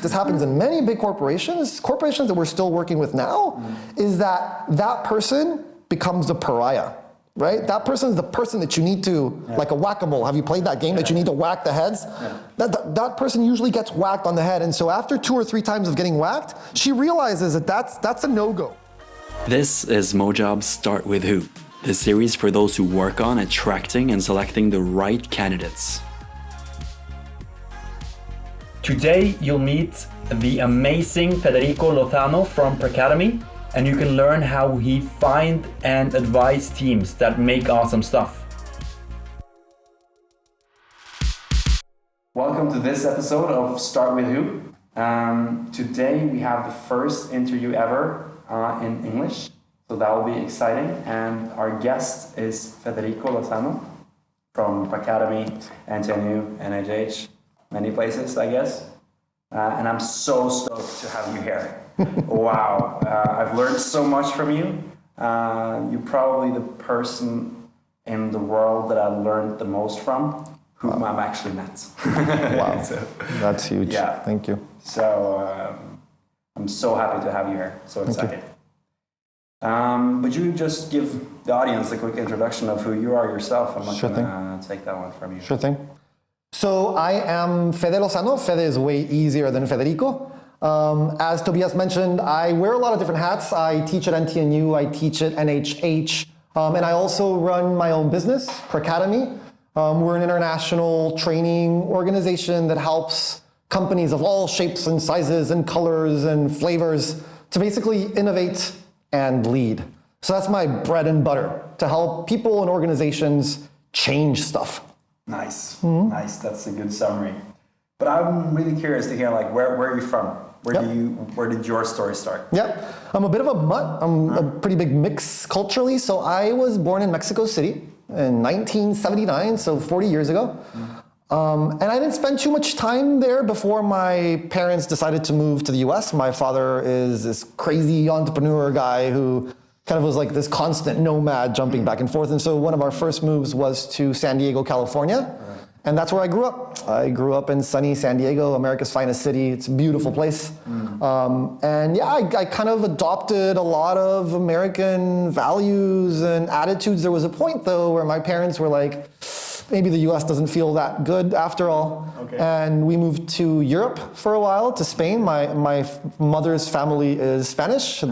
This happens in many big corporations that we're still working with now, is that person becomes the pariah, right? That person is the person that you need to, like a whack-a-mole. Have you played that game that you need to whack the heads? That person usually gets whacked on the head. And so after 2 or 3 times of getting whacked, she realizes that that's a no-go. This is Mojob's Start With Who, the series for those who work on attracting and selecting the right candidates. Today, you'll meet the amazing Federico Lozano from Pracademy, and you can learn how he find and advise teams that make awesome stuff. Welcome to this episode of Start With Who. Today, we have the first interview ever in English, so that will be exciting. And our guest is Federico Lozano from Pracademy, NTNU, NHH. Many places, I guess. And I'm so stoked to have you here. Wow. I've learned so much from you. You're probably the person in the world that I learned the most from, whom I've actually met. Wow. So, that's huge. Yeah. Thank you. So I'm so happy to have you here. So excited. Would you just give the audience a quick introduction of who you are yourself? I'm not going to take that one from you. Sure thing. So I am Fede Lozano. Fede is way easier than Federico. As Tobias mentioned, I wear a lot of different hats. I teach at NTNU, I teach at NHH, and I also run my own business, Pracademy. We're an international training organization that helps companies of all shapes and sizes and colors and flavors to basically innovate and lead. So that's my bread and butter, to help people and organizations change stuff. Nice, nice. That's a good summary. But I'm really curious to hear, like, where are you from? Where did your story start? Yeah, I'm a bit of a mutt. I'm a pretty big mix culturally. So I was born in Mexico City in 1979, so 40 years ago. And I didn't spend too much time there before my parents decided to move to the US. My father is this crazy entrepreneur guy who kind of was like this constant nomad jumping back and forth. And so one of our first moves was to San Diego, California. And that's where I grew up. I grew up in sunny San Diego, America's finest city. It's a beautiful place. And yeah, I kind of adopted a lot of American values and attitudes. There was a point though where my parents were like, maybe the US doesn't feel that good after all. Okay. And we moved to Europe for a while, to Spain. My mother's family is Spanish.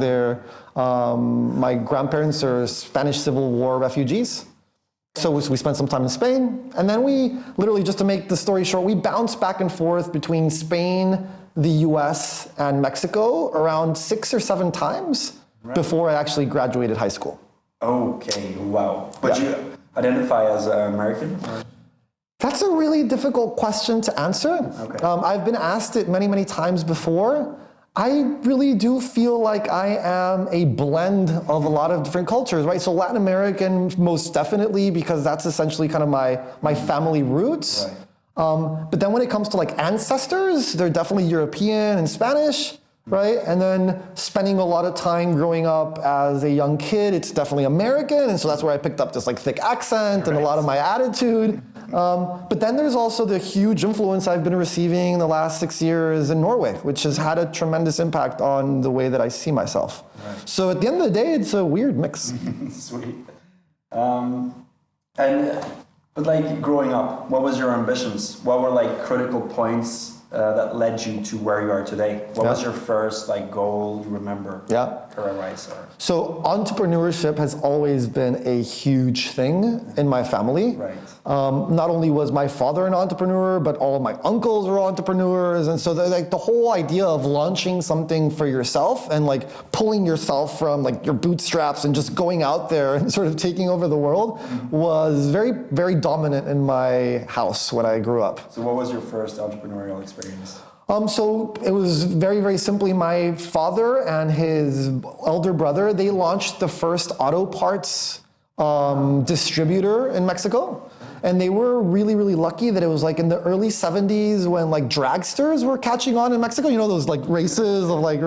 My grandparents are Spanish Civil War refugees. So we spent some time in Spain. And then we literally, just to make the story short, we bounced back and forth between Spain, the US, and Mexico around 6 or 7 times before I actually graduated high school. Okay, wow. But you identify as American? That's a really difficult question to answer. Okay. I've been asked it many, many times before. I really do feel like I am a blend of a lot of different cultures, right? So Latin American, most definitely, because that's essentially kind of my family roots. Right. But then when it comes to like ancestors, they're definitely European and Spanish, right? And then spending a lot of time growing up as a young kid, it's definitely American. And so that's where I picked up this like thick accent and a lot of my attitude. But then there's also the huge influence I've been receiving in the last 6 years in Norway, which has had a tremendous impact on the way that I see myself. Right. So at the end of the day, it's a weird mix. Sweet. But like growing up, what was your ambitions? What were like critical points that led you to where you are today? What was your first like goal you remember? Career-wise? So entrepreneurship has always been a huge thing in my family. Right. Not only was my father an entrepreneur, but all of my uncles were entrepreneurs. And so like the whole idea of launching something for yourself and like pulling yourself from like your bootstraps and just going out there and sort of taking over the world was very, very dominant in my house when I grew up. So what was your first entrepreneurial experience? So it was very, very simply my father and his elder brother, they launched the first auto parts distributor in Mexico. And they were really, really lucky that it was like in the early 70s when like dragsters were catching on in Mexico. You know, those like races of like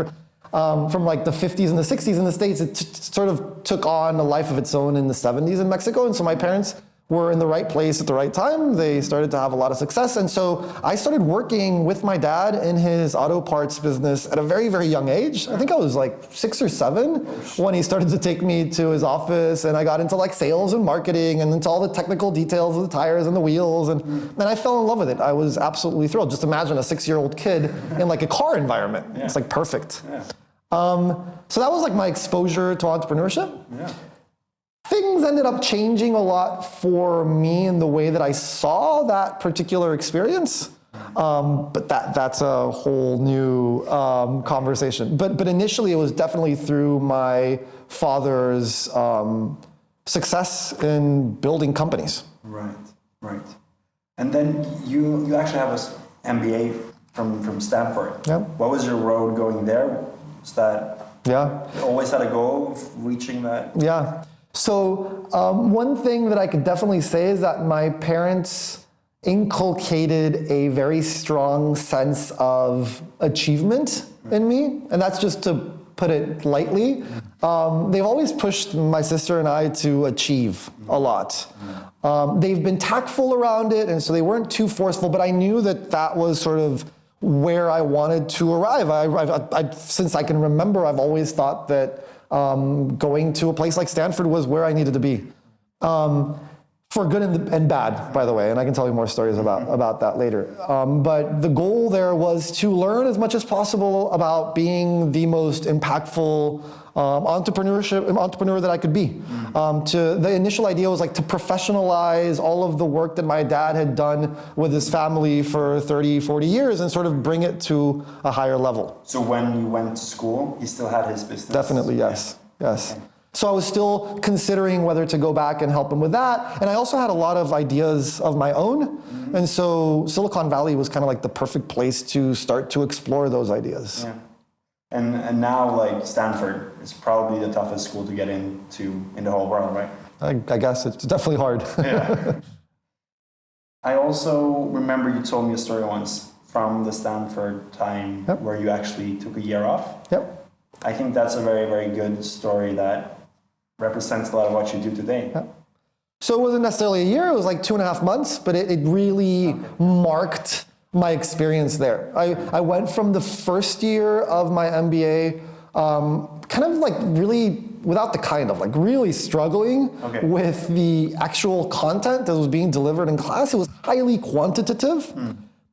from like the 50s and the 60s in the States. It sort of took on a life of its own in the 70s in Mexico. And so my parents were in the right place at the right time. They started to have a lot of success. And so I started working with my dad in his auto parts business at a very, very young age. I think I was like 6 or 7 when he started to take me to his office, and I got into like sales and marketing and into all the technical details of the tires and the wheels. And I fell in love with it. I was absolutely thrilled. Just imagine a 6-year-old kid in like a car environment. Yeah. It's like perfect. Yeah. So that was like my exposure to entrepreneurship. Yeah. Things ended up changing a lot for me in the way that I saw that particular experience. But that's a whole new conversation. But initially it was definitely through my father's success in building companies. Right. And then you actually have an MBA from Stanford. Yeah. What was your road going there? Was that you always had a goal of reaching that? Yeah. So one thing that I could definitely say is that my parents inculcated a very strong sense of achievement in me, and that's just to put it lightly. They've always pushed my sister and I to achieve a lot. They've been tactful around it, and so they weren't too forceful, but I knew that that was sort of where I wanted to arrive. I since I can remember, I've always thought that going to a place like Stanford was where I needed to be. For good and bad, by the way, and I can tell you more stories about that later. But the goal there was to learn as much as possible about being the most impactful entrepreneur that I could be. The initial idea was like to professionalize all of the work that my dad had done with his family for 30, 40 years and sort of bring it to a higher level. So when you went to school, he still had his business? Definitely, yes. Yes. Okay. So I was still considering whether to go back and help him with that. And I also had a lot of ideas of my own. And so Silicon Valley was kind of like the perfect place to start to explore those ideas. Yeah. And now like Stanford is probably the toughest school to get into in the whole world, right? I guess it's definitely hard. Yeah. I also remember you told me a story once from the Stanford time where you actually took a year off. Yep. I think that's a very, very good story that represents a lot of what you do today. Yep. So it wasn't necessarily a year, it was like 2.5 months, but it really marked my experience there. I went from the first year of my MBA kind of like really, without the kind of, like really struggling with the actual content that was being delivered in class. It was highly quantitative.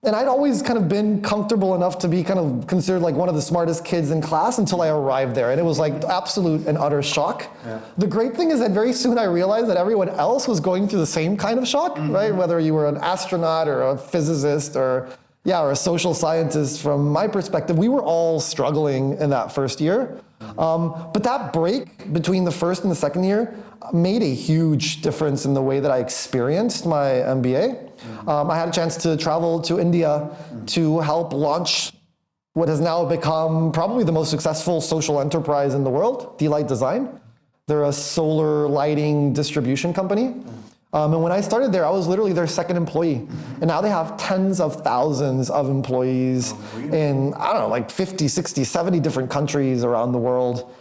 And I'd always kind of been comfortable enough to be kind of considered like one of the smartest kids in class until I arrived there. And it was like absolute and utter shock. Yeah. The great thing is that very soon I realized that everyone else was going through the same kind of shock, right? Whether you were an astronaut or a physicist or a social scientist. From my perspective, we were all struggling in that first year. But that break between the first and the second year made a huge difference in the way that I experienced my MBA. I had a chance to travel to India to help launch what has now become probably the most successful social enterprise in the world, Delight Design. They're a solar lighting distribution company. And when I started there, I was literally their second employee. And now they have tens of thousands of employees in, I don't know, like 50, 60, 70 different countries around the world.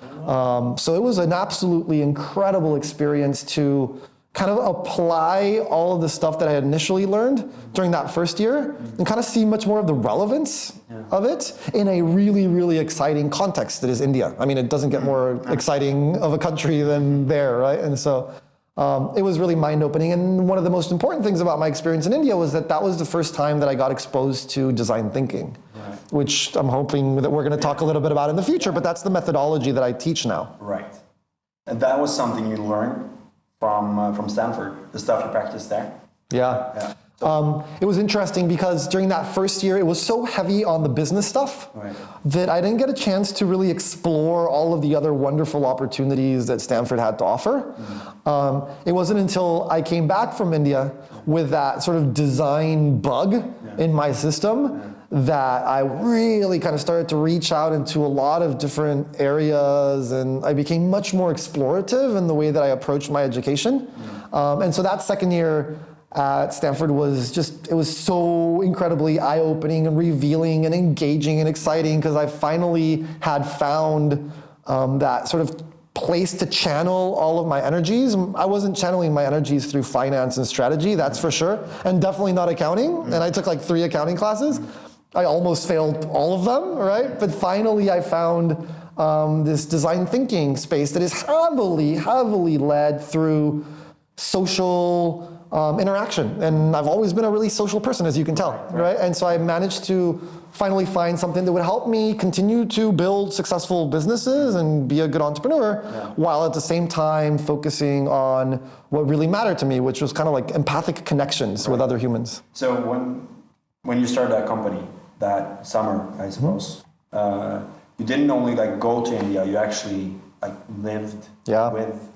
So it was an absolutely incredible experience to kind of apply all of the stuff that I had initially learned during that first year and kind of see much more of the relevance of it in a really, really exciting context that is India. I mean, it doesn't get more exciting of a country than there, right? And so it was really mind-opening. And one of the most important things about my experience in India was that that was the first time that I got exposed to design thinking, which I'm hoping that we're going to talk a little bit about in the future, but that's the methodology that I teach now. Right. And that was something you learned from Stanford, the stuff you practiced there? Yeah. It was interesting because during that first year, it was so heavy on the business stuff that I didn't get a chance to really explore all of the other wonderful opportunities that Stanford had to offer. It wasn't until I came back from India with that sort of design bug in my system that I really kind of started to reach out into a lot of different areas, and I became much more explorative in the way that I approached my education. And so that second year at Stanford was just, it was so incredibly eye-opening and revealing and engaging and exciting because I finally had found that sort of place to channel all of my energies. I wasn't channeling my energies through finance and strategy, that's for sure, and definitely not accounting. And I took like 3 accounting classes. I almost failed all of them, right? But finally I found this design thinking space that is heavily led through social interaction. And I've always been a really social person, as you can tell, right? And so I managed to finally find something that would help me continue to build successful businesses and be a good entrepreneur, while at the same time focusing on what really mattered to me, which was kind of like empathic connections with other humans. So when you started that company that summer, I suppose, you didn't only like go to India, you actually like lived with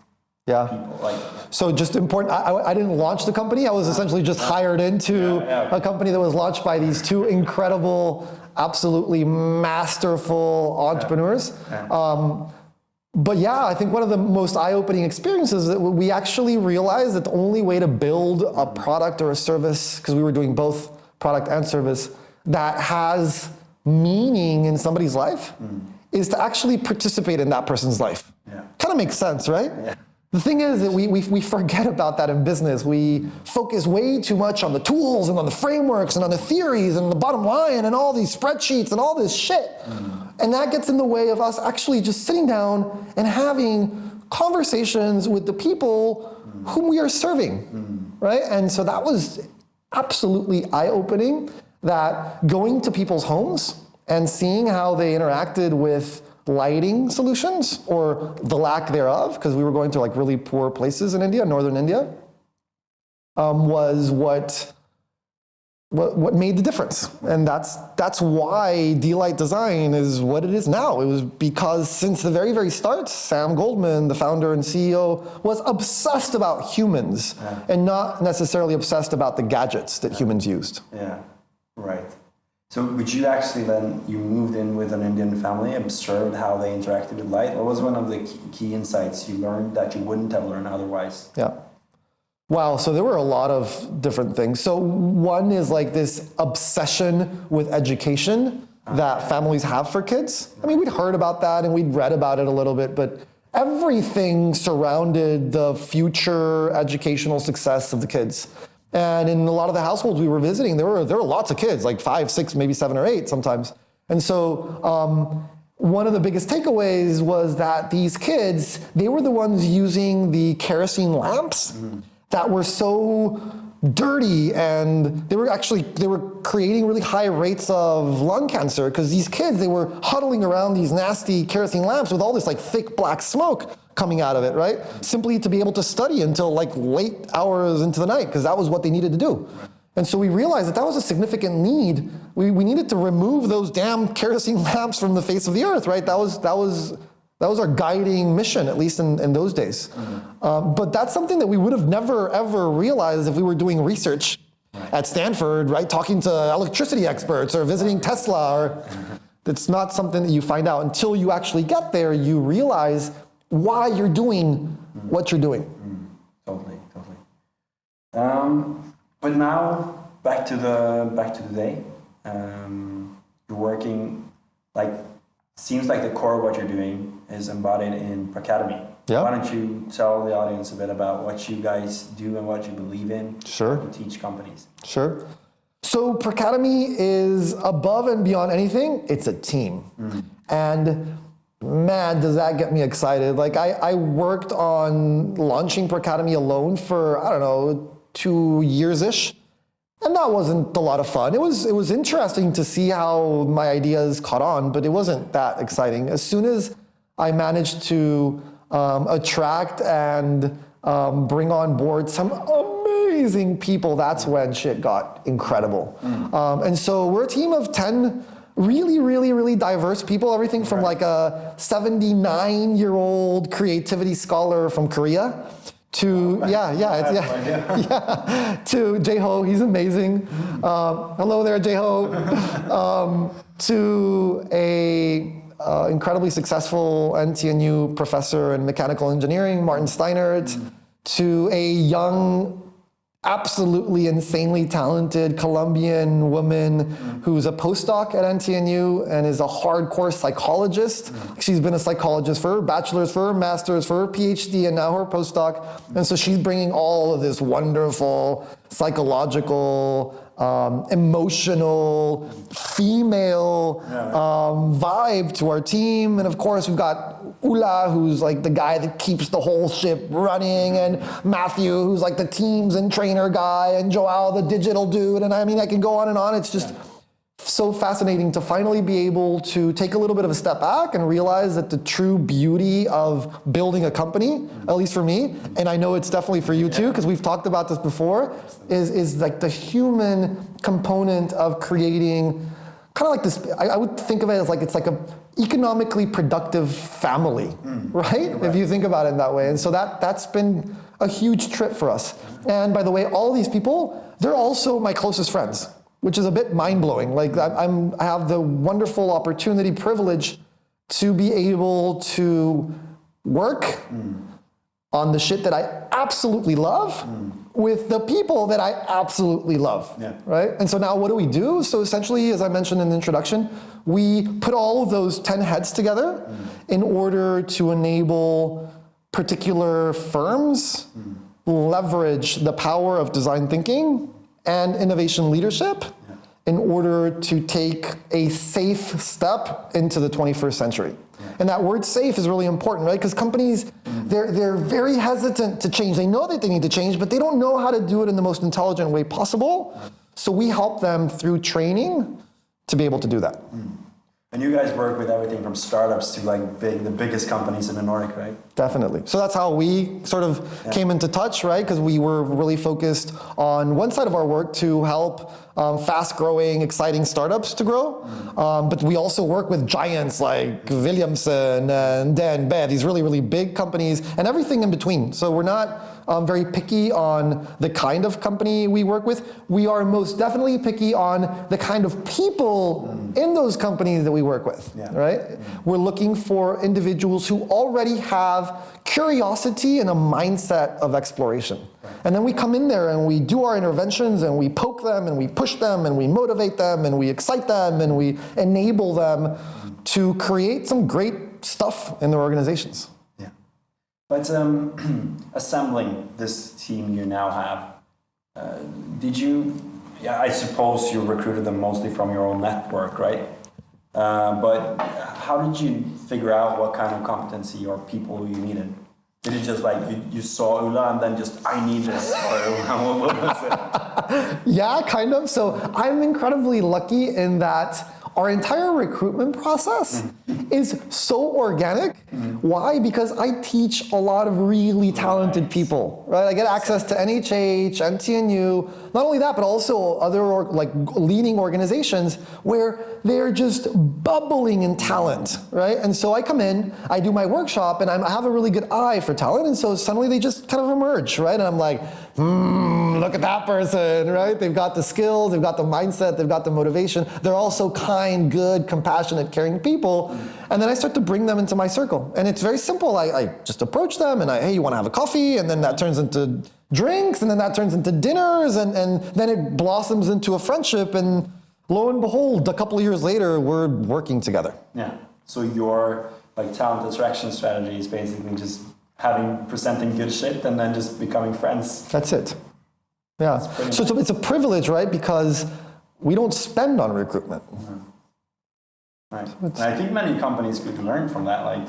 people. Like, so just important, I didn't launch the company. I was essentially just hired into a company that was launched by these 2 incredible, absolutely masterful entrepreneurs. But yeah, I think one of the most eye-opening experiences is that we actually realized that the only way to build a product or a service, because we were doing both product and service, that has meaning in somebody's life is to actually participate in that person's life. Kind of makes sense, right? The thing is that we forget about that in business. We focus way too much on the tools and on the frameworks and on the theories and the bottom line and all these spreadsheets and all this shit. And that gets in the way of us actually just sitting down and having conversations with the people whom we are serving, right? And so that was absolutely eye-opening, that going to people's homes and seeing how they interacted with lighting solutions, or the lack thereof, because we were going to like really poor places in India, northern India, was what made the difference. And that's why D-Light Design is what it is now. It was because since the very, very start, Sam Goldman, the founder and CEO, was obsessed about humans and not necessarily obsessed about the gadgets that humans used. Yeah, right. So would you actually then, you moved in with an Indian family, observed how they interacted with light? What was one of the key insights you learned that you wouldn't have learned otherwise? Yeah. Wow, so there were a lot of different things. So one is like this obsession with education that families have for kids. I mean, we'd heard about that and we'd read about it a little bit, but everything surrounded the future educational success of the kids. And in a lot of the households we were visiting, there were lots of kids, like 5, 6, maybe 7 or 8 sometimes. And so one of the biggest takeaways was that these kids, they were the ones using the kerosene lamps that were so dirty, and they were creating really high rates of lung cancer, because these kids, they were huddling around these nasty kerosene lamps with all this like thick black smoke coming out of it, right? Simply to be able to study until like late hours into the night, because that was what they needed to do. And so we realized that was a significant need. We needed to remove those damn kerosene lamps from the face of the earth, right? That was our guiding mission, at least in those days. But that's something that we would have never, ever realized if we were doing research at Stanford, right? Talking to electricity experts or visiting Tesla. Or it's not something that you find out until you actually get there. You realize why you're doing what you're doing. Totally. But now back to the day. You're working, like, seems like the core of what you're doing is embodied in Pracademy. Yeah. Why don't you tell the audience a bit about what you guys do and what you believe in? Sure. To teach companies. Sure. So Pracademy is above and beyond anything, it's a team. And man, does that get me excited. Like I worked on launching Pracademy alone for, 2 years-ish. And that wasn't a lot of fun. It was interesting to see how my ideas caught on, but it wasn't that exciting. As soon as I managed to attract and bring on board some amazing people, that's when shit got incredible. And so we're a team of 10 really, really, really diverse people, everything from like a 79-year-old creativity scholar from Korea to, to Jay-Ho, he's amazing. Hello there, Jay-Ho. To a incredibly successful NTNU professor in mechanical engineering, Martin Steinert, to a young absolutely insanely talented Colombian woman who's a postdoc at NTNU and is a hardcore psychologist. She's been a psychologist for her bachelor's, for her master's, for her PhD, and now her postdoc. And so she's bringing all of this wonderful psychological, emotional, female vibe to our team. And of course, we've got Ula, who's like the guy that keeps the whole ship running, and Matthew, who's like the teams and trainer guy, and Joao, the digital dude. And I mean, I can go on and on. It's just so fascinating to finally be able to take a little bit of a step back and realize that the true beauty of building a company, at least for me, and I know it's definitely for you too, because we've talked about this before, is like the human component of creating kind of like this. I would think of it as like it's like a economically productive family, right? If you think about it in that way. And so that's been a huge trip for us. And by the way, all these people, they're also my closest friends, which is a bit mind-blowing. Like I have the wonderful opportunity, privilege to be able to work on the shit that I absolutely love with the people that I absolutely love, right? And so now what do? So essentially, as I mentioned in the introduction, we put all of those 10 heads together in order to enable particular firms leverage the power of design thinking and innovation leadership in order to take a safe step into the 21st century. And that word safe is really important, right? Because companies, they're very hesitant to change. They know that they need to change, but they don't know how to do it in the most intelligent way possible. So we help them through training to be able to do that. And you guys work with everything from startups to like the biggest companies in the Nordic, right? Definitely. So that's how we sort of came into touch, right? Because we were really focused on one side of our work to help fast-growing, exciting startups to grow. But we also work with giants like Williamson and DNB, these really, really big companies, and everything in between. So we're not very picky on the kind of company we work with. We are most definitely picky on the kind of people in those companies that we work with, right? We're looking for individuals who already have curiosity and a mindset of exploration. And then we come in there and we do our interventions and we poke them and we push them and we motivate them and we excite them and we enable them to create some great stuff in their organizations. Yeah. But assembling this team you now have, I suppose you recruited them mostly from your own network, right? But how did you figure out what kind of competency or people you needed? Did it just like you saw Ula and then just I need this, or what was it? Yeah, kind of. So I'm incredibly lucky in that our entire recruitment process is so organic. Why? Because I teach a lot of really talented people, right? I get access to NHH, NTNU, not only that, but also other leading organizations where they're just bubbling in talent, right? And so I come in, I do my workshop, and I have a really good eye for talent, and so suddenly they just kind of emerge, right? And I'm like, look at that person, right? They've got the skills, they've got the mindset, they've got the motivation. They're also kind, good, compassionate, caring people. And then I start to bring them into my circle. And it's very simple. I just approach them and hey, you want to have a coffee? And then that turns into drinks, and then that turns into dinners, and then it blossoms into a friendship. And lo and behold, a couple of years later, we're working together. Yeah. So your talent attraction strategy is basically just presenting good shit and then just becoming friends. That's it. Yeah. So it's a privilege, right? Because we don't spend on recruitment. Right. And I think many companies could learn from that. Like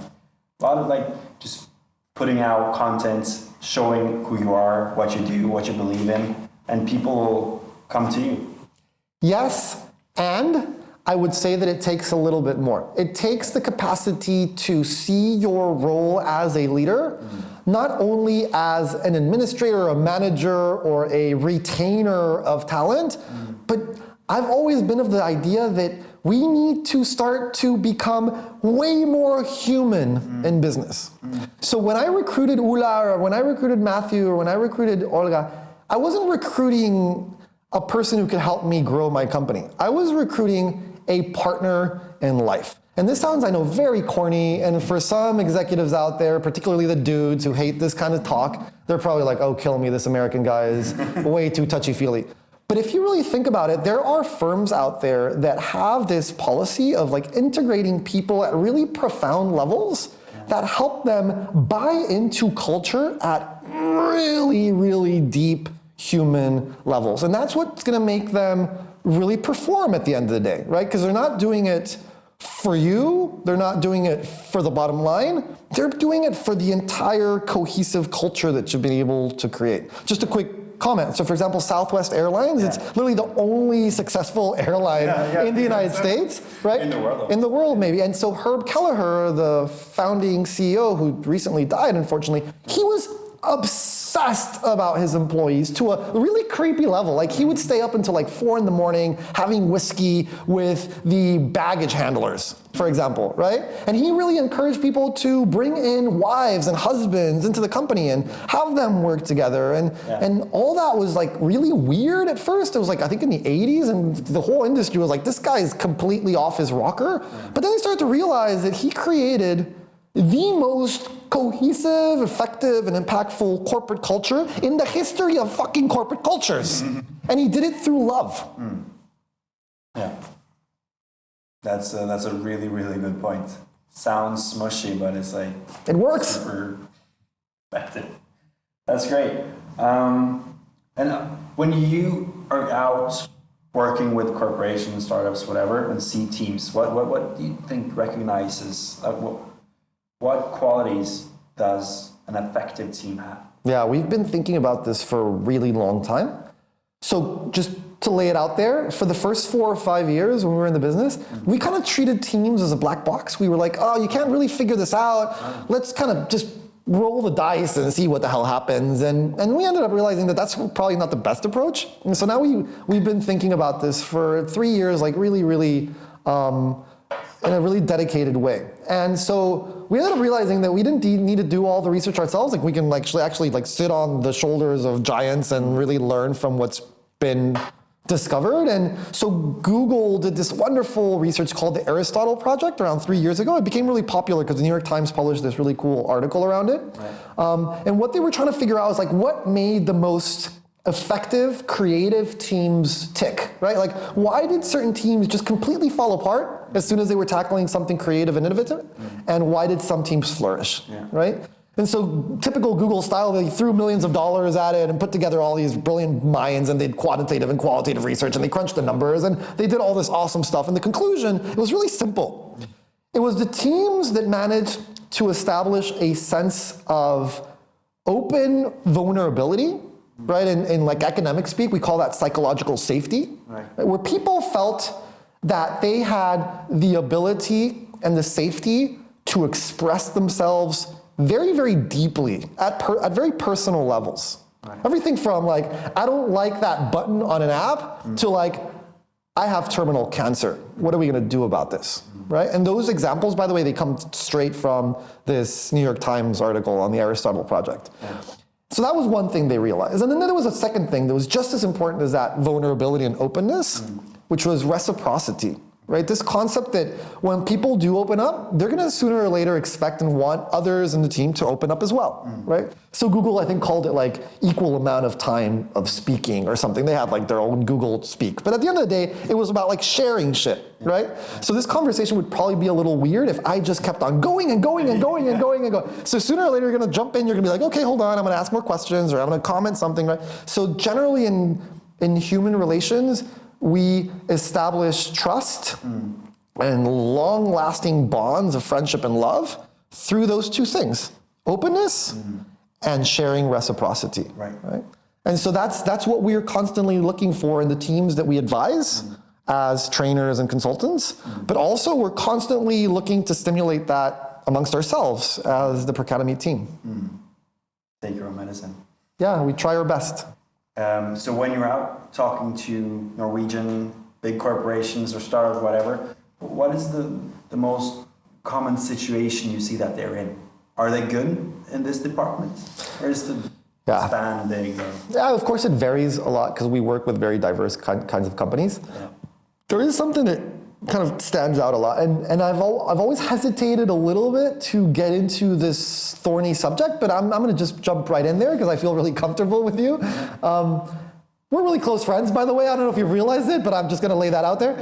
a lot of just putting out content, showing who you are, what you do, what you believe in, and people will come to you. Yes, and I would say that it takes a little bit more. It takes the capacity to see your role as a leader, not only as an administrator, a manager, or a retainer of talent, but I've always been of the idea that we need to start to become way more human in business. So when I recruited Ula, or when I recruited Matthew, or when I recruited Olga, I wasn't recruiting a person who could help me grow my company. I was recruiting a partner in life. And this sounds, I know, very corny, and for some executives out there, particularly the dudes who hate this kind of talk, they're probably like, oh, kill me, this American guy is way too touchy-feely. But if you really think about it, there are firms out there that have this policy of like integrating people at really profound levels that help them buy into culture at really, really deep human levels. And that's what's gonna make them really perform at the end of the day, right? Because they're not doing it for you, they're not doing it for the bottom line, they're doing it for the entire cohesive culture that you've been able to create. Just a quick comment. So for example, Southwest Airlines, it's literally the only successful airline in the United States, right? In the world. In the world, maybe. And so Herb Kelleher, the founding CEO who recently died, unfortunately, he was obsessed about his employees to a really creepy level. Like he would stay up until like 4 a.m. having whiskey with the baggage handlers, for example, right? And he really encouraged people to bring in wives and husbands into the company and have them work together. And all that was like really weird at first. It was like, I think in the 80s, and the whole industry was like, this guy's completely off his rocker. But then they started to realize that he created the most cohesive, effective, and impactful corporate culture in the history of fucking corporate cultures. And he did it through love. Yeah. That's a really, really good point. Sounds smushy, but it's like... It works. Super effective. That's great. And when you are out working with corporations, startups, whatever, and see teams, what do you think recognizes... what qualities does an effective team have? Yeah, we've been thinking about this for a really long time. So just to lay it out there, for the first 4 or 5 years when we were in the business, we kind of treated teams as a black box. We were like, oh, you can't really figure this out. Let's kind of just roll the dice and see what the hell happens. And we ended up realizing that that's probably not the best approach. And so now we've been thinking about this for 3 years, like really, in a really dedicated way. And so we ended up realizing that we didn't need to do all the research ourselves. Like we can actually sit on the shoulders of giants and really learn from what's been discovered. And so Google did this wonderful research called the Aristotle Project around 3 years ago. It became really popular because the New York Times published this really cool article around it. Right. And what they were trying to figure out was like what made the most effective, creative teams tick, right? Like, why did certain teams just completely fall apart as soon as they were tackling something creative and innovative? And why did some teams flourish, right? And so, typical Google style, they threw millions of dollars at it and put together all these brilliant minds, and they did quantitative and qualitative research, and they crunched the numbers, and they did all this awesome stuff. And the conclusion, it was really simple. It was the teams that managed to establish a sense of open vulnerability, right? In like academic speak, we call that psychological safety, right? Where people felt that they had the ability and the safety to express themselves very, very deeply at very personal levels. Right. Everything from like, I don't like that button on an app to like, I have terminal cancer. What are we gonna do about this, right? And those examples, by the way, they come straight from this New York Times article on the Aristotle Project. Yeah. So that was one thing they realized. And then there was a second thing that was just as important as that vulnerability and openness, which was reciprocity, right? This concept that when people do open up, they're gonna sooner or later expect and want others in the team to open up as well, right? So Google, I think, called it like equal amount of time of speaking or something. They had like their own Google Speak. But at the end of the day, it was about like sharing shit, right? So this conversation would probably be a little weird if I just kept on going and going and going and going and going. So sooner or later, you're gonna jump in, you're gonna be like, okay, hold on, I'm gonna ask more questions or I'm gonna comment something, right? So generally in human relations, we establish trust and long-lasting bonds of friendship and love through those two things, openness and sharing reciprocity. Right? And so that's what we're constantly looking for in the teams that we advise as trainers and consultants, but also we're constantly looking to stimulate that amongst ourselves as the Pracademy team. Take your own medicine. Yeah, we try our best. So when you're out talking to Norwegian big corporations or startups, whatever, what is the most common situation you see that they're in? Are they good in this department? Or is the span big? Or? Yeah, of course it varies a lot because we work with very diverse kinds of companies. Yeah. There is something that kind of stands out a lot. And I've always hesitated a little bit to get into this thorny subject, but I'm going to just jump right in there because I feel really comfortable with you. We're really close friends, by the way. I don't know if you realized it, but I'm just going to lay that out there.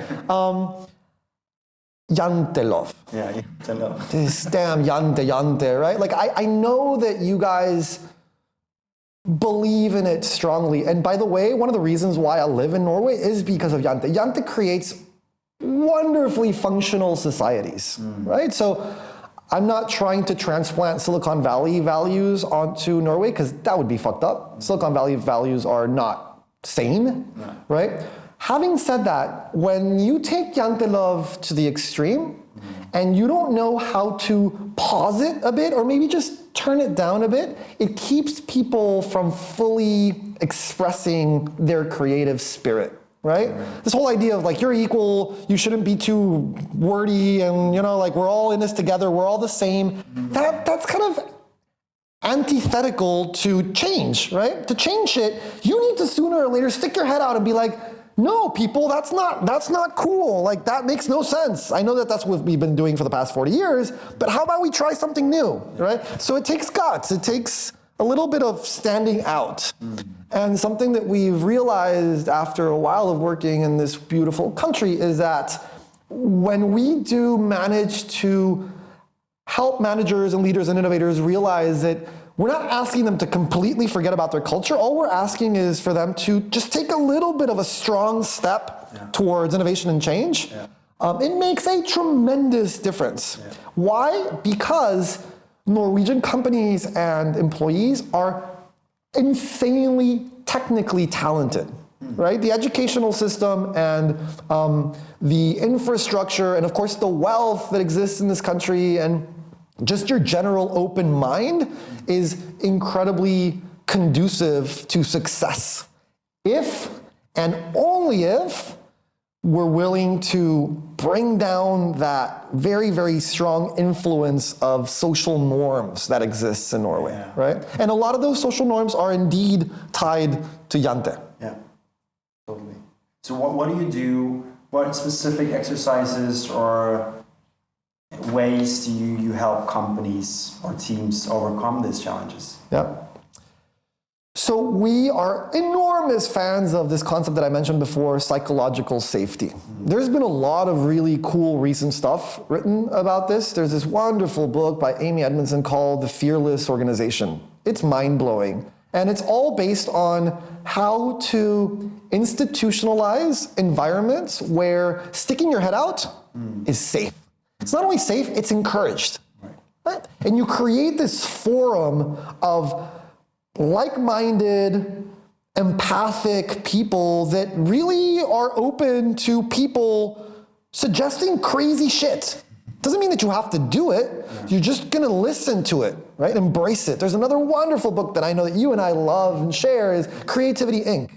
Jantelov. Yeah, Jantelov. This damn Jante, right? Like, I know that you guys believe in it strongly. And by the way, one of the reasons why I live in Norway is because of Jante. Jante creates wonderfully functional societies, right? So I'm not trying to transplant Silicon Valley values onto Norway because that would be fucked up. Silicon Valley values are not sane, right? Having said that, when you take Jantelov to the extreme and you don't know how to pause it a bit or maybe just turn it down a bit, it keeps people from fully expressing their creative spirit. Right? This whole idea of like, you're equal, you shouldn't be too wordy, and like we're all in this together, we're all the same. That's kind of antithetical to change, right? To change shit, you need to sooner or later stick your head out and be like, no, people, that's not cool. Like, that makes no sense. I know that that's what we've been doing for the past 40 years, but how about we try something new, right? So it takes guts, it takes a little bit of standing out. And something that we've realized after a while of working in this beautiful country is that when we do manage to help managers and leaders and innovators realize that we're not asking them to completely forget about their culture, all we're asking is for them to just take a little bit of a strong step towards innovation and change. It makes a tremendous difference. Why? Because Norwegian companies and employees are insanely technically talented, right? The educational system and the infrastructure and of course the wealth that exists in this country and just your general open mind is incredibly conducive to success. If and only if we're willing to bring down that very, very strong influence of social norms that exists in Norway, right? And a lot of those social norms are indeed tied to Jante. Yeah, totally. So what do you do? What specific exercises or ways do you help companies or teams overcome these challenges? Yeah. So we are enormous fans of this concept that I mentioned before, psychological safety. There's been a lot of really cool recent stuff written about this. There's this wonderful book by Amy Edmondson called The Fearless Organization. It's mind-blowing. And it's all based on how to institutionalize environments where sticking your head out is safe. It's not only safe, it's encouraged. Right? And you create this forum of like-minded, empathic people that really are open to people suggesting crazy shit. Doesn't mean that you have to do it. You're just gonna listen to it, right? Embrace it. There's another wonderful book that I know that you and I love and share is Creativity Inc.,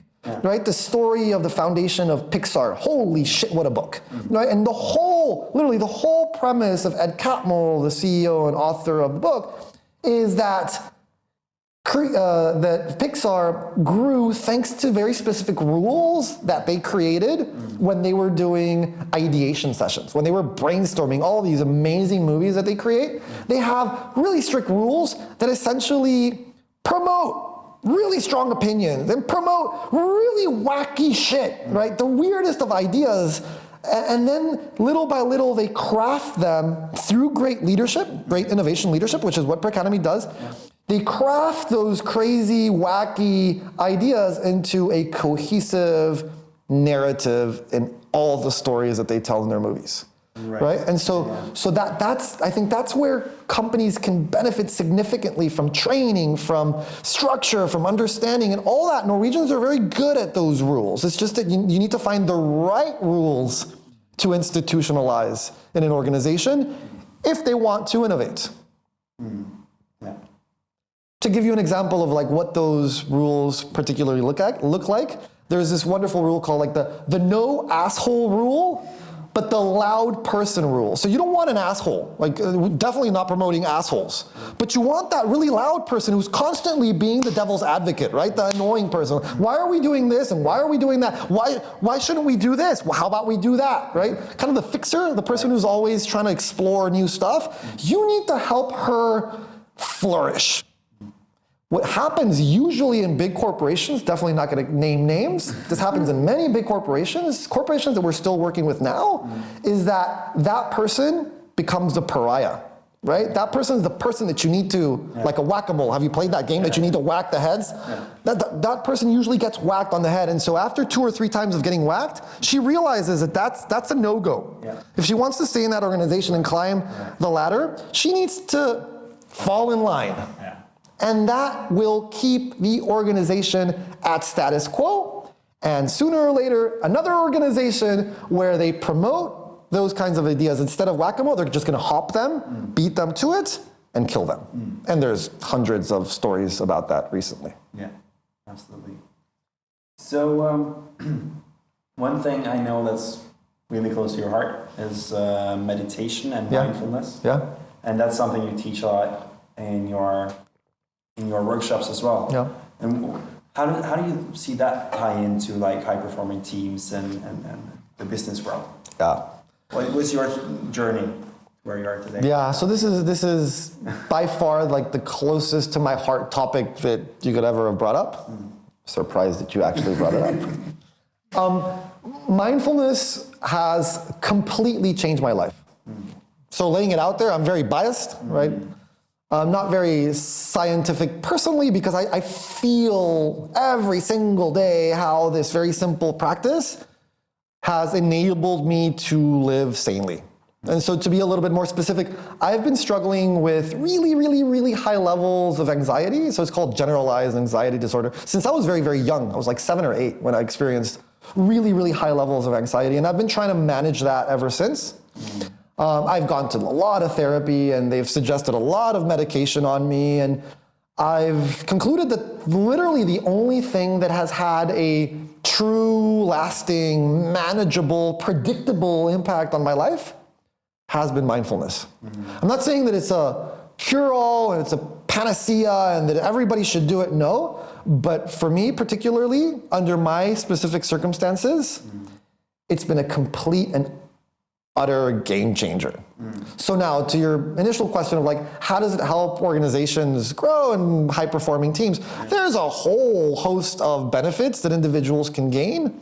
right? The story of the foundation of Pixar. Holy shit, what a book, right? And literally the whole premise of Ed Catmull, the CEO and author of the book, is that that Pixar grew thanks to very specific rules that they created when they were doing ideation sessions, when they were brainstorming all these amazing movies that they create. They have really strict rules that essentially promote really strong opinions and promote really wacky shit, right? The weirdest of ideas. And then little by little, they craft them through great leadership, great innovation leadership, which is what Pracademy does. They craft those crazy, wacky ideas into a cohesive narrative in all the stories that they tell in their movies, right? And so I think that's where companies can benefit significantly from training, from structure, from understanding, and all that. Norwegians are very good at those rules. It's just that you need to find the right rules to institutionalize in an organization if they want to innovate. To give you an example of like what those rules particularly look like, there's this wonderful rule called like the no asshole rule, but the loud person rule. So you don't want an asshole, like definitely not promoting assholes, but you want that really loud person who's constantly being the devil's advocate, right? The annoying person. Why are we doing this and why are we doing that? Why shouldn't we do this? Well, how about we do that, right? Kind of the fixer, the person who's always trying to explore new stuff. You need to help her flourish. What happens usually in big corporations, definitely not going to name names, this happens in many big corporations that we're still working with now, is that person becomes the pariah, right? That person is the person that you need to, like a whack-a-mole. Have you played that game that you need to whack the heads? That person usually gets whacked on the head, and so after 2 or 3 times of getting whacked, she realizes that that's a no-go. If she wants to stay in that organization and climb the ladder, she needs to fall in line. And that will keep the organization at status quo. And sooner or later, another organization where they promote those kinds of ideas, instead of whack-a-mole, they're just going to hop them, beat them to it, and kill them. And there's hundreds of stories about that recently. Yeah, absolutely. So one thing I know that's really close to your heart is meditation and mindfulness. Yeah. And that's something you teach a lot in your workshops as well. Yeah. And how do you see that tie into like high performing teams and the business world? Yeah. What was your journey where you are today? Yeah, so this is by far like the closest to my heart topic that you could ever have brought up. Surprised that you actually brought it up. Mindfulness has completely changed my life. So laying it out there, I'm very biased, right? I'm not very scientific personally because I feel every single day how this very simple practice has enabled me to live sanely. And so to be a little bit more specific, I've been struggling with really, really, really high levels of anxiety. So it's called generalized anxiety disorder. Since I was very, very young, I was like 7 or 8 when I experienced really, really high levels of anxiety. And I've been trying to manage that ever since. I've gone to a lot of therapy and they've suggested a lot of medication on me. And I've concluded that literally the only thing that has had a true, lasting, manageable, predictable impact on my life has been mindfulness. I'm not saying that it's a cure-all and it's a panacea and that everybody should do it, no. But for me particularly, under my specific circumstances, it's been a complete and utter game changer. So now to your initial question of like, how does it help organizations grow and high performing teams? There's a whole host of benefits that individuals can gain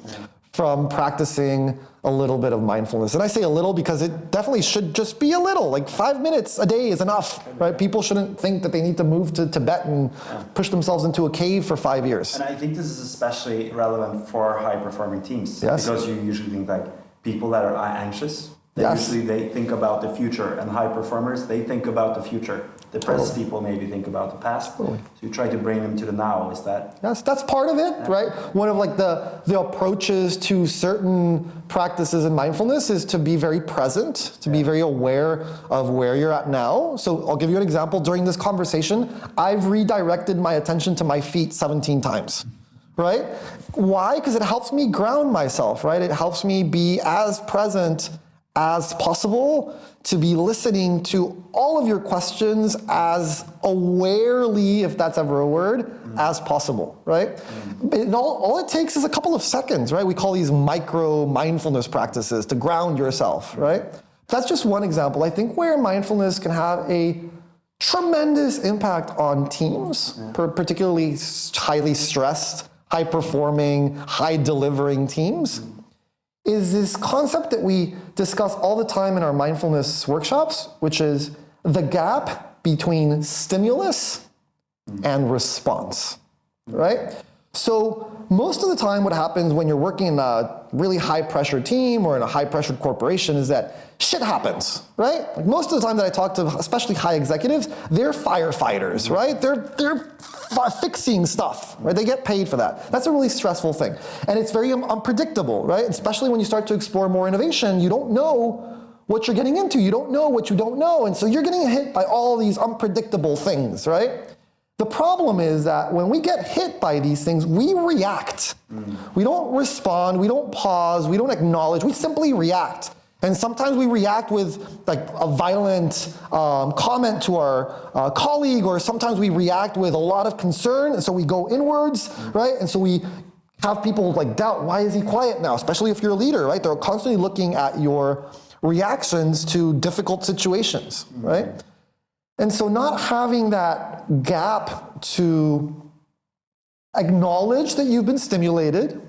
from practicing a little bit of mindfulness. And I say a little because it definitely should just be a little, like 5 minutes a day is enough, right? People shouldn't think that they need to move to Tibet and push themselves into a cave for 5 years. And I think this is especially relevant for high performing teams. Yes. Because you usually think like people that are anxious, they think about the future, and high performers, they think about the future. Depressed people maybe think about the past. So you try to bring them to the now, is that? Yes, that's part of it, right? One of like the approaches to certain practices in mindfulness is to be very present, to be very aware of where you're at now. So I'll give you an example. During this conversation, I've redirected my attention to my feet 17 times. Right? Why? Because it helps me ground myself, right? It helps me be as present as possible, to be listening to all of your questions as awarely, if that's ever a word, as possible, right? All it takes is a couple of seconds, right? We call these micro mindfulness practices to ground yourself, right? That's just one example. I think where mindfulness can have a tremendous impact on teams, particularly highly stressed, high performing, high delivering teams, is this concept that we discuss all the time in our mindfulness workshops, which is the gap between stimulus and response, right? So most of the time what happens when you're working in a really high pressure team or in a high pressure corporation is that shit happens, right? Like most of the time that I talk to, especially high executives, they're firefighters, right? They're fixing stuff, right? They get paid for that. That's a really stressful thing. And it's very unpredictable, right? Especially when you start to explore more innovation, you don't know what you're getting into. You don't know what you don't know. And so you're getting hit by all these unpredictable things, right? The problem is that when we get hit by these things, we react. We don't respond, we don't pause, we don't acknowledge, we simply react. And sometimes we react with like a violent comment to our colleague, or sometimes we react with a lot of concern, and so we go inwards, right? And so we have people like doubt, why is he quiet now? Especially if you're a leader, right? They're constantly looking at your reactions to difficult situations, right? And so not having that gap to acknowledge that you've been stimulated,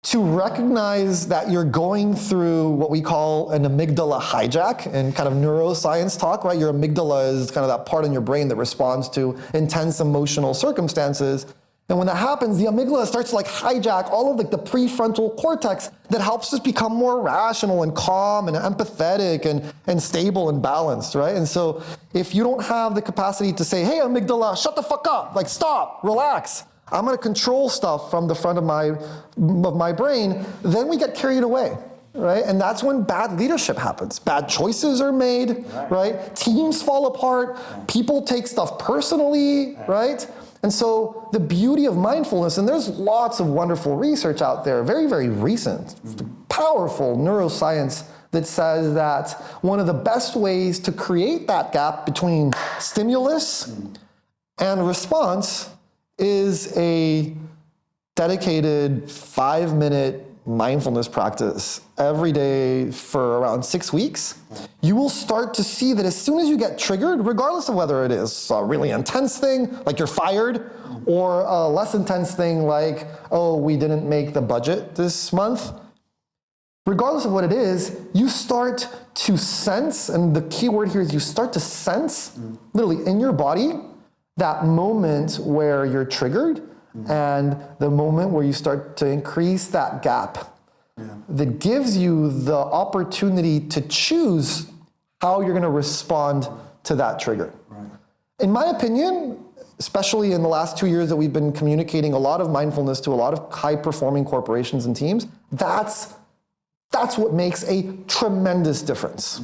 to recognize that you're going through what we call an amygdala hijack in kind of neuroscience talk, right? Your amygdala is kind of that part in your brain that responds to intense emotional circumstances. And when that happens, the amygdala starts to like hijack all of like the prefrontal cortex that helps us become more rational and calm and empathetic and stable and balanced, right? And so if you don't have the capacity to say, hey, amygdala, shut the fuck up, like stop, relax, I'm gonna control stuff from the front of my brain, then we get carried away, right? And that's when bad leadership happens. Bad choices are made, right? Teams fall apart, people take stuff personally, right? And so the beauty of mindfulness, and there's lots of wonderful research out there, very, very recent, powerful neuroscience that says that one of the best ways to create that gap between stimulus and response is a dedicated 5-minute mindfulness practice every day for around 6 weeks. You will start to see that as soon as you get triggered, regardless of whether it is a really intense thing, like you're fired, or a less intense thing like, oh, we didn't make the budget this month, regardless of what it is, you start to sense, and the key word here is you start to sense, literally in your body, that moment where you're triggered and the moment where you start to increase that gap that gives you the opportunity to choose how you're going to respond to that trigger. Right. In my opinion, especially in the last 2 years that we've been communicating a lot of mindfulness to a lot of high-performing corporations and teams, that's what makes a tremendous difference.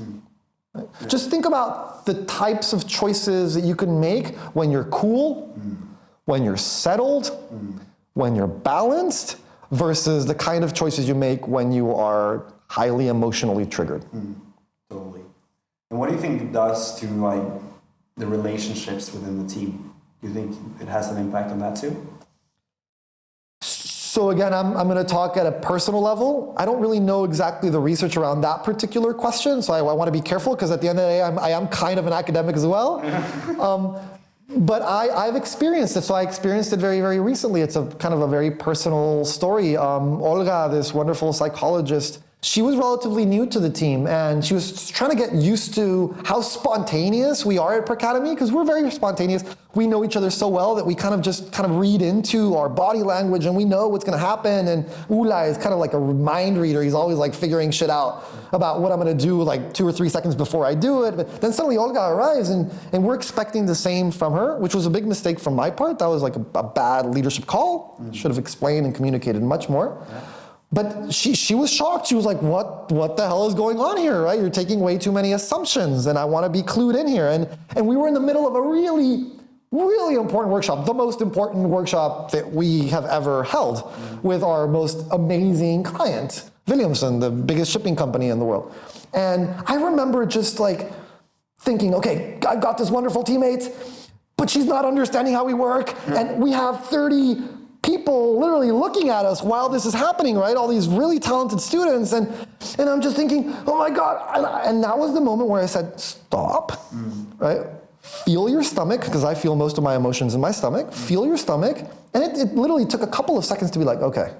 Right? Yeah. Just think about the types of choices that you can make when you're cool, when you're settled, when you're balanced, versus the kind of choices you make when you are highly emotionally triggered. Totally. And what do you think it does to like the relationships within the team? Do you think it has an impact on that too? So again, I'm going to talk at a personal level. I don't really know exactly the research around that particular question, so I want to be careful because at the end of the day, I am kind of an academic as well. But I've experienced it, so I experienced it very, very recently. It's a kind of a very personal story. Olga, this wonderful psychologist, she was relatively new to the team, and she was trying to get used to how spontaneous we are at Pracademy, because we're very spontaneous. We know each other so well that we kind of read into our body language, and we know what's going to happen. And Ula is kind of like a mind reader. He's always like figuring shit out about what I'm going to do like 2 or 3 seconds before I do it. But then suddenly Olga arrives, and we're expecting the same from her, which was a big mistake from my part. That was like a bad leadership call. Should have explained and communicated much more. Yeah. But she was shocked. She was like, what the hell is going on here, right? You're taking way too many assumptions, and I want to be clued in here. And we were in the middle of a really, really important workshop, the most important workshop that we have ever held with our most amazing client, Williamson, the biggest shipping company in the world. And I remember just like thinking, okay, I've got this wonderful teammate, but she's not understanding how we work, and we have 30 people literally looking at us while this is happening, right? All these really talented students, and I'm just thinking, oh my God. And that was the moment where I said, stop, right? Feel your stomach, because I feel most of my emotions in my stomach. Feel your stomach. And it literally took a couple of seconds to be like, okay,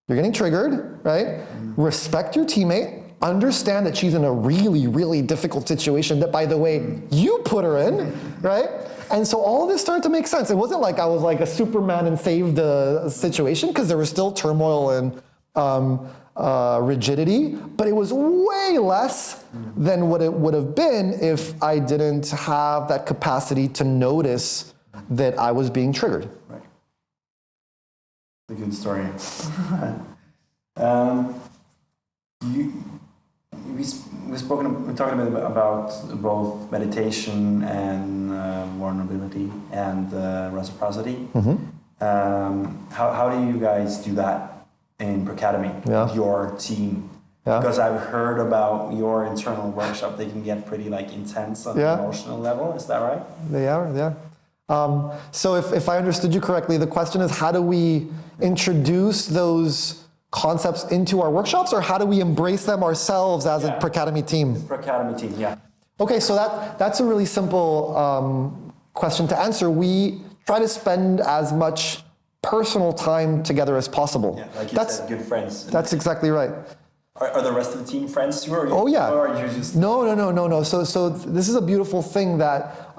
you're getting triggered, right? Respect your teammate. Understand that she's in a really, really difficult situation that, by the way, you put her in, right? And so all of this started to make sense. It wasn't like I was like a Superman and saved the situation, because there was still turmoil and rigidity, but it was way less than what it would have been if I didn't have that capacity to notice that I was being triggered. Right. It's a good story. We're talking a bit about both meditation and vulnerability and reciprocity. How do you guys do that in Pracademy? Yeah. Your team, Yeah. Because I've heard about your internal workshop. They can get pretty like intense on an emotional level. Is that right? They are, yeah. So if I understood you correctly, the question is, how do we introduce those concepts into our workshops, or how do we embrace them ourselves as a Pracademy team? Pracademy team, yeah. Okay, so that's a really simple question to answer. We try to spend as much personal time together as possible. Yeah, like you said, good friends. That's exactly right. Are the rest of the team friends too? Oh yeah. Or are you just... No. So this is a beautiful thing that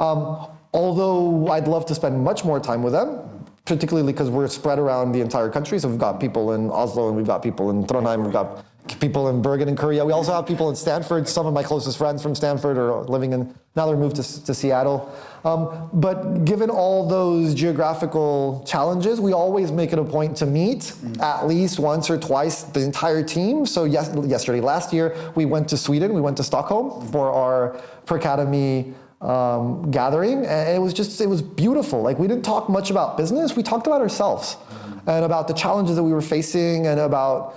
although I'd love to spend much more time with them, particularly because we're spread around the entire country. So we've got people in Oslo, and we've got people in Trondheim, we've got people in Bergen and Korea. We also have people in Stanford. Some of my closest friends from Stanford are living in, now they're moved to Seattle. But given all those geographical challenges, we always make it a point to meet at least once or twice, the entire team. So last year, we went to Sweden, we went to Stockholm for our Pracademy gathering, and it was beautiful. Like, we didn't talk much about business, we talked about ourselves and about the challenges that we were facing, and about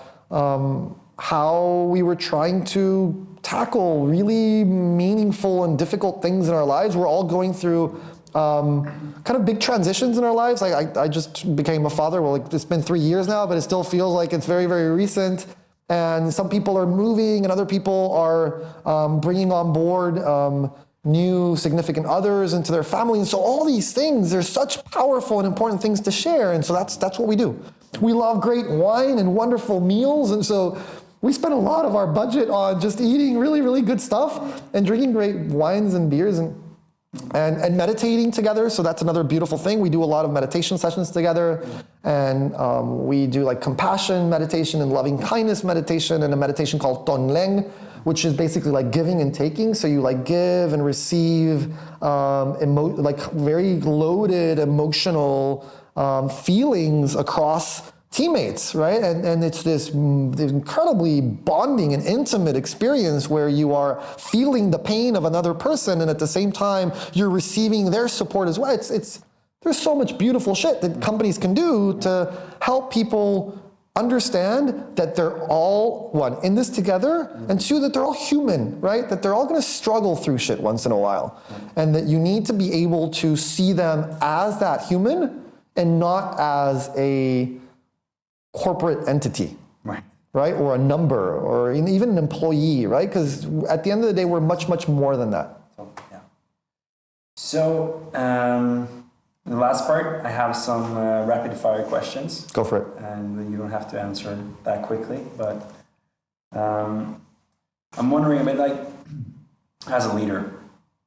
how we were trying to tackle really meaningful and difficult things in our lives. We're all going through kind of big transitions in our lives. Like, I just became a father. Well, it's been 3 years now, but it still feels like it's very, very recent. And some people are moving, and other people are bringing on board new significant others into their family. And so all these things, they're such powerful and important things to share. And so that's what we do. We love great wine and wonderful meals. And so we spend a lot of our budget on just eating really, really good stuff and drinking great wines and beers and meditating together. So that's another beautiful thing. We do a lot of meditation sessions together, and we do like compassion meditation and loving kindness meditation, and a meditation called Tonleng, which is basically like giving and taking. So you like give and receive like very loaded emotional feelings across teammates, right? And it's this incredibly bonding and intimate experience where you are feeling the pain of another person, and at the same time you're receiving their support as well. There's so much beautiful shit that companies can do to help people understand that they're all, one, in this together, and two, that they're all human, right? That they're all gonna struggle through shit once in a while. And that you need to be able to see them as that human and not as a corporate entity, right? Or a number, or even an employee, right? Because at the end of the day, we're much, much more than that. So, the last part, I have some rapid fire questions. Go for it. And you don't have to answer that quickly, but I'm wondering a bit, like, as a leader,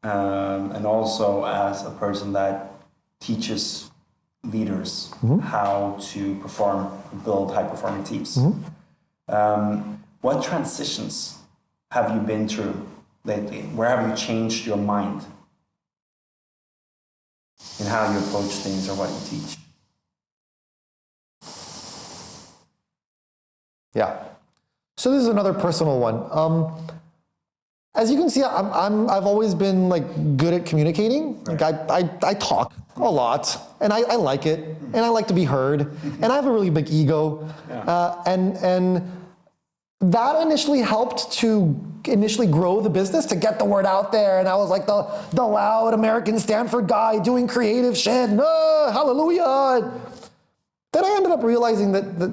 and also as a person that teaches leaders how to perform, build high-performing teams. What transitions have you been through lately? Where have you changed your mind in how you approach things or what you teach? Yeah. So this is another personal one. As you can see, I've always been like good at communicating. Like I talk a lot, and I like it, and I like to be heard, and I have a really big ego, and that initially helped to grow the business, to get the word out there. And I was like the loud American Stanford guy doing creative shit. Hallelujah. Then I ended up realizing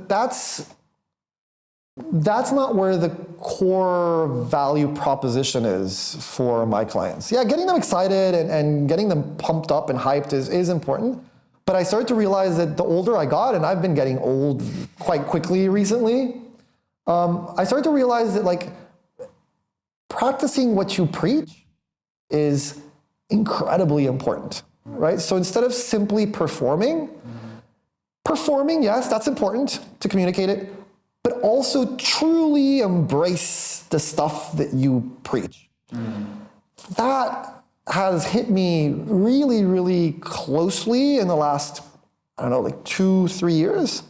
that's not where the core value proposition is for my clients. Yeah, getting them excited and getting them pumped up and hyped is important. But I started to realize that the older I got, and I've been getting old quite quickly recently, I started to realize that like practicing what you preach is incredibly important, right? So instead of simply performing, yes, that's important to communicate it, but also truly embrace the stuff that you preach. That has hit me really, really closely in the last, 2-3 years,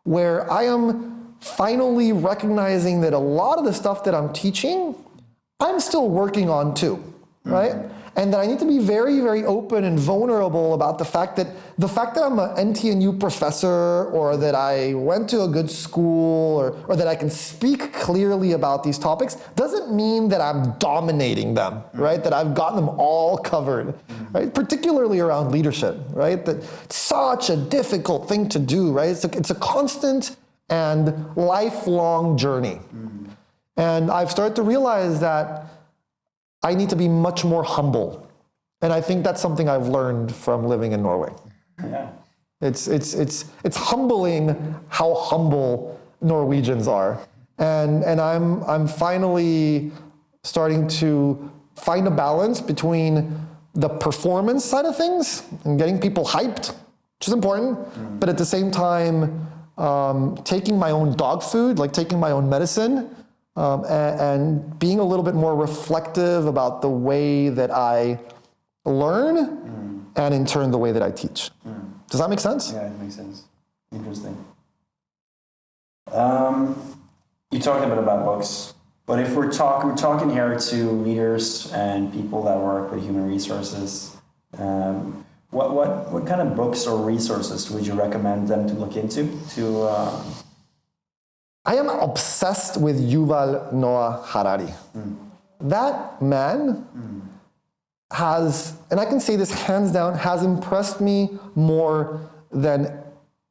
where I am finally recognizing that a lot of the stuff that I'm teaching, I'm still working on too, right? and that I need to be very, very open and vulnerable about the fact that I'm an NTNU professor, or that I went to a good school, or that I can speak clearly about these topics doesn't mean that I'm dominating them, right? That I've gotten them all covered, right? Particularly around leadership, right? That it's such a difficult thing to do, right? It's a constant and lifelong journey. And I've started to realize that I need to be much more humble. And I think that's something I've learned from living in Norway. Yeah. It's humbling how humble Norwegians are. And I'm finally starting to find a balance between the performance side of things and getting people hyped, which is important, but at the same time, taking my own dog food, like taking my own medicine, and being a little bit more reflective about the way that I learn, and in turn the way that I teach. Does that make sense? Yeah, it makes sense. Interesting. You talked a bit about books, but if we're talking here to leaders and people that work with human resources, what kind of books or resources would you recommend them to look into? I am obsessed with Yuval Noah Harari. That man has, and I can say this hands down, has impressed me more than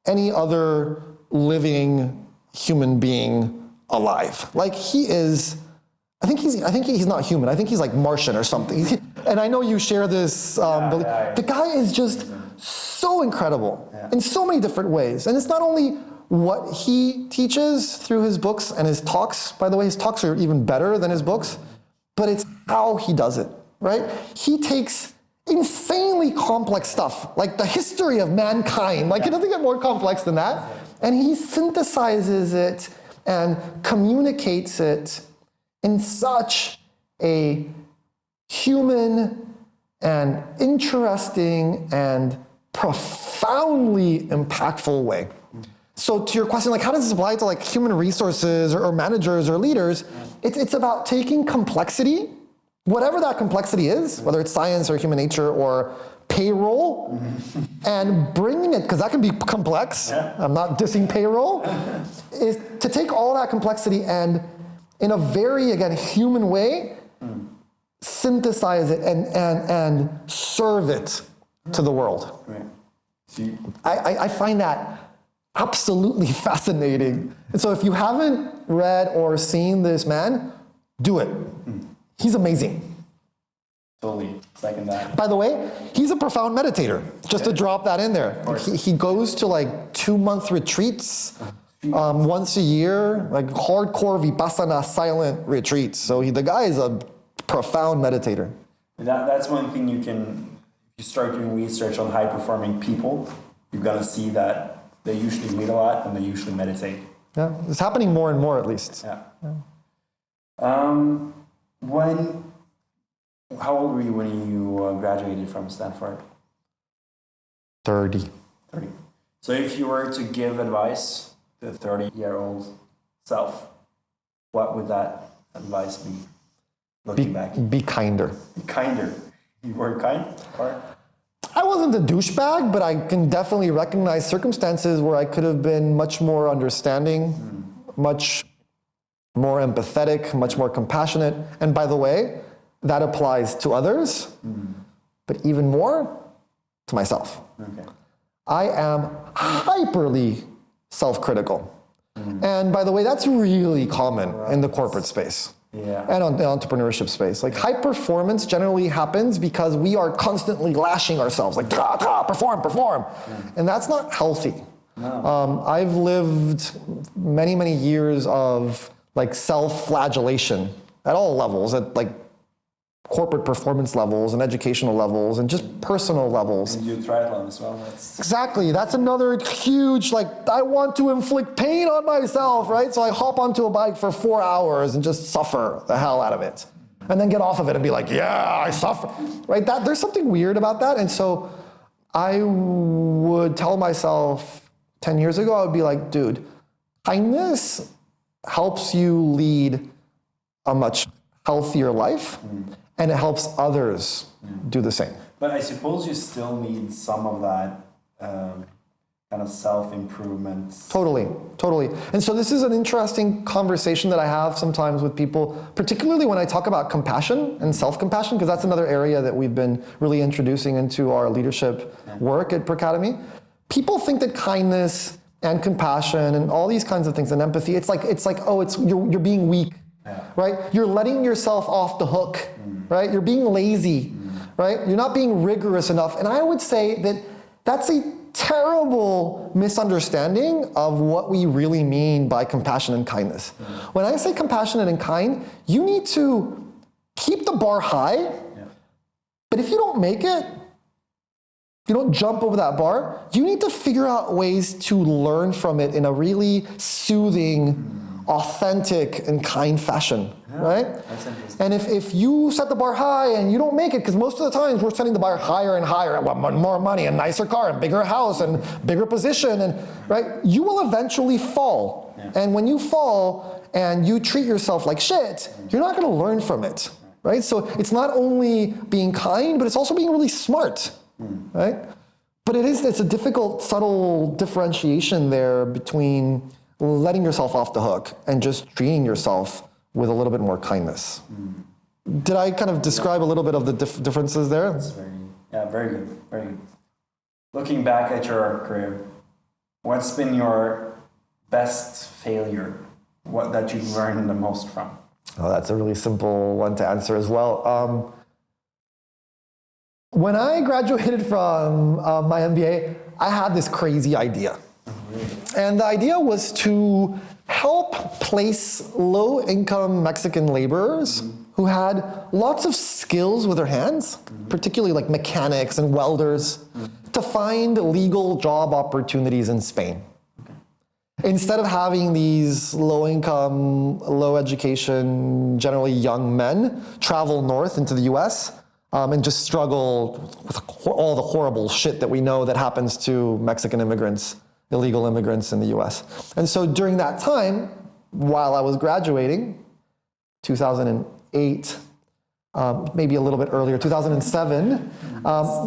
any other living human being alive. Like he is, I think he's not human. I think he's like Martian or something. And I know you share this belief. The guy is just so incredible in so many different ways. And it's not only what he teaches through his books and his talks. By the way, his talks are even better than his books, but it's how he does it, right? He takes insanely complex stuff, like the history of mankind, like it doesn't get more complex than that, and he synthesizes it and communicates it in such a human and interesting and profoundly impactful way. So to your question, like how does this apply to like human resources or managers or leaders? It's about taking complexity, whatever that complexity is, whether it's science or human nature or payroll, and bringing it, because that can be complex, I'm not dissing payroll, is to take all that complexity and in a very, again, human way, synthesize it and serve it to the world. Right. I find that absolutely fascinating. And so if you haven't read or seen this man, do it. He's amazing. Totally. Second that. By the way, he's a profound meditator, just to drop that in there. He goes to like 2-month retreats once a year, like hardcore Vipassana silent retreats. So the guy is a profound meditator. That's one thing you can, if you start doing research on high-performing people, you're going to see that they usually read a lot and they usually meditate. Yeah, it's happening more and more at least. Yeah. How old were you when you graduated from Stanford? 30. 30. So if you were to give advice to a 30-year-old self, what would that advice be? Looking back. Be kinder. Be kinder. You were kind? Or? I wasn't a douchebag, but I can definitely recognize circumstances where I could have been much more understanding, much more empathetic, much more compassionate. And by the way, that applies to others, but even more to myself. Okay. I am hyperly self-critical. And by the way, that's really common in the corporate space. And on the entrepreneurship space. Like high performance generally happens because we are constantly lashing ourselves, like perform. And that's not healthy. No. I've lived many, many years of like self-flagellation at all levels, at like corporate performance levels and educational levels and just personal levels. And you do triathlon as well. Exactly. That's another huge, like, I want to inflict pain on myself, right? So I hop onto a bike for 4 hours and just suffer the hell out of it. And then get off of it and be like, yeah, I suffer, right? There's something weird about that. And so I would tell myself 10 years ago, I would be like, dude, kindness helps you lead a much healthier life. and it helps others do the same. But I suppose you still need some of that kind of self-improvement. Totally. And so this is an interesting conversation that I have sometimes with people, particularly when I talk about compassion and self-compassion, because that's another area that we've been really introducing into our leadership work at Pracademy. People think that kindness and compassion and all these kinds of things and empathy, it's like you're being weak, right? You're letting yourself off the hook, right? You're being lazy, right? You're not being rigorous enough. And I would say that that's a terrible misunderstanding of what we really mean by compassion and kindness. When I say compassionate and kind, you need to keep the bar high, but if you don't make it, you don't jump over that bar, you need to figure out ways to learn from it in a really soothing, authentic, and kind fashion, right? That's interesting. And if you set the bar high and you don't make it, because most of the times we're setting the bar higher and higher, I want more money, a nicer car, a bigger house, and bigger position, and right, you will eventually fall. And when you fall and you treat yourself like shit, you're not going to learn from it, right? So it's not only being kind, but it's also being really smart, right? But it's a difficult, subtle differentiation there between letting yourself off the hook and just treating yourself with a little bit more kindness. Did I kind of describe a little bit of the differences there? That's very good, very good. Looking back at your career, what's been your best failure? What that you've learned the most from? Oh, that's a really simple one to answer as well. When I graduated from my MBA, I had this crazy idea. And the idea was to help place low-income Mexican laborers who had lots of skills with their hands, particularly like mechanics and welders, to find legal job opportunities in Spain. Instead of having these low-income, low-education, generally young men travel north into the US and just struggle with all the horrible shit that we know that happens to Mexican immigrants, illegal immigrants in the US. And so during that time, while I was graduating, 2008, maybe a little bit earlier, 2007,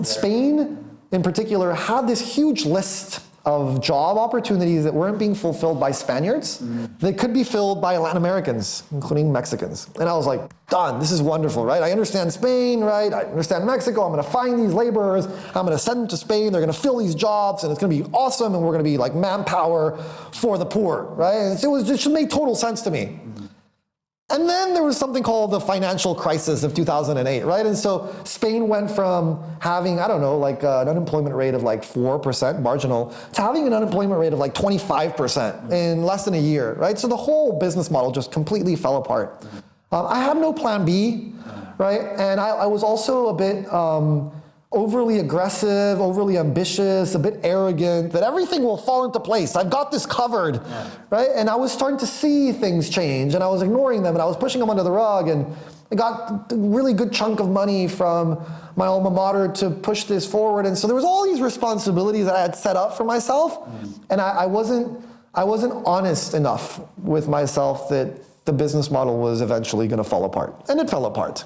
Spain in particular had this huge list of job opportunities that weren't being fulfilled by Spaniards, that could be filled by Latin Americans, including Mexicans. And I was like, done, this is wonderful, right? I understand Spain, right? I understand Mexico. I'm gonna find these laborers, I'm gonna send them to Spain, they're gonna fill these jobs, and it's gonna be awesome, and we're gonna be like manpower for the poor, right? And it just made total sense to me. And then there was something called the financial crisis of 2008, right? And so Spain went from having, I don't know, like an unemployment rate of like 4%, marginal, to having an unemployment rate of like 25% in less than a year, right? So the whole business model just completely fell apart. I had no plan B, right? And I was also a bit overly aggressive, overly ambitious, a bit arrogant, that everything will fall into place. I've got this covered, right? And I was starting to see things change, and I was ignoring them, and I was pushing them under the rug, and I got a really good chunk of money from my alma mater to push this forward. And so there was all these responsibilities that I had set up for myself, and I wasn't honest enough with myself that the business model was eventually going to fall apart, and it fell apart.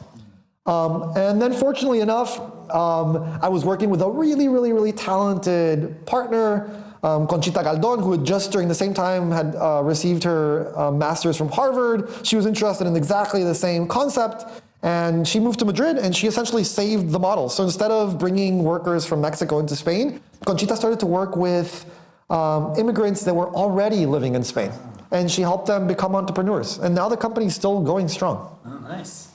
And then fortunately enough, I was working with a really, really, really talented partner, Conchita Galdon, who had just during the same time had received her master's from Harvard. She was interested in exactly the same concept, and she moved to Madrid, and she essentially saved the model. So instead of bringing workers from Mexico into Spain, Conchita started to work with immigrants that were already living in Spain, and she helped them become entrepreneurs. And now the company's still going strong. Oh, nice.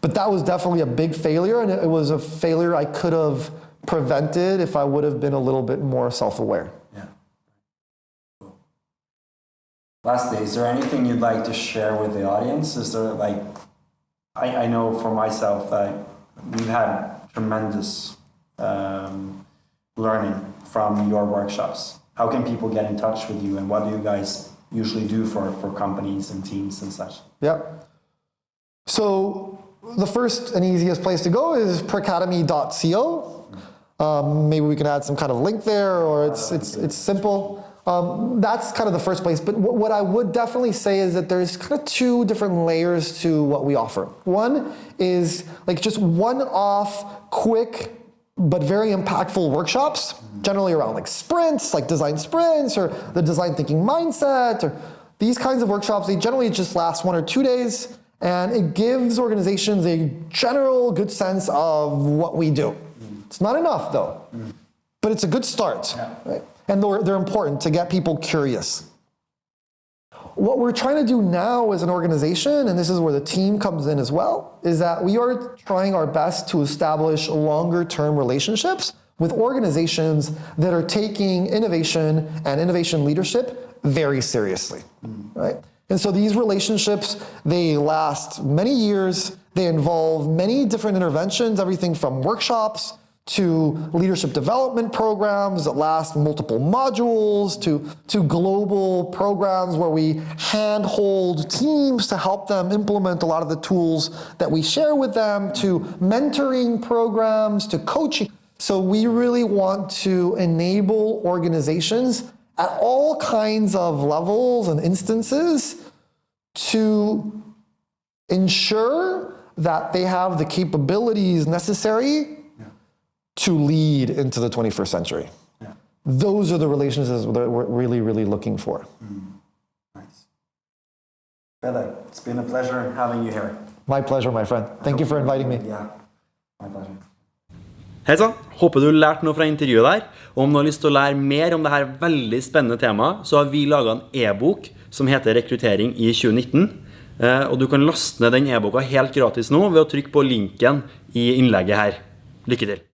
But that was definitely a big failure, and it was a failure I could have prevented if I would have been a little bit more self-aware. Yeah. Cool. Lastly, is there anything you'd like to share with the audience? Is there like, I know for myself that we've had tremendous learning from your workshops. How can people get in touch with you, and what do you guys usually do for companies and teams and such? Yeah. So the first and easiest place to go is pracademy.co. Maybe we can add some kind of link there, or it's simple. that's kind of the first place. But what I would definitely say is that there's kind of two different layers to what we offer. One is like just one-off, quick, but very impactful workshops, generally around like sprints, like design sprints, or the design thinking mindset, or these kinds of workshops. They generally just last 1 or 2 days, and it gives organizations a general good sense of what we do. It's not enough though, but it's a good start, right? And they're important to get people curious. What we're trying to do now as an organization, and this is where the team comes in as well, is that we are trying our best to establish longer-term relationships with organizations that are taking innovation and innovation leadership very seriously, right? And so these relationships, they last many years. They involve many different interventions, everything from workshops to leadership development programs that last multiple modules, to global programs where we handhold teams to help them implement a lot of the tools that we share with them, to mentoring programs, to coaching. So we really want to enable organizations at all kinds of levels and instances to ensure that they have the capabilities necessary to lead into the 21st century. Those are the relationships that we're really, really looking for. Nice. Fede, it's been a pleasure having you here. My pleasure, my friend. Thank you for inviting me. Yeah, my pleasure. Hei sann, håper du lærte noe fra intervjuet der, og om du har lyst til å lære mer om dette veldig spennende temaet, så har vi laget en e-bok som heter Rekruttering i 2019, og du kan laste ned den e-boka helt gratis nå ved å trykke på linken i innlegget her. Lykke til!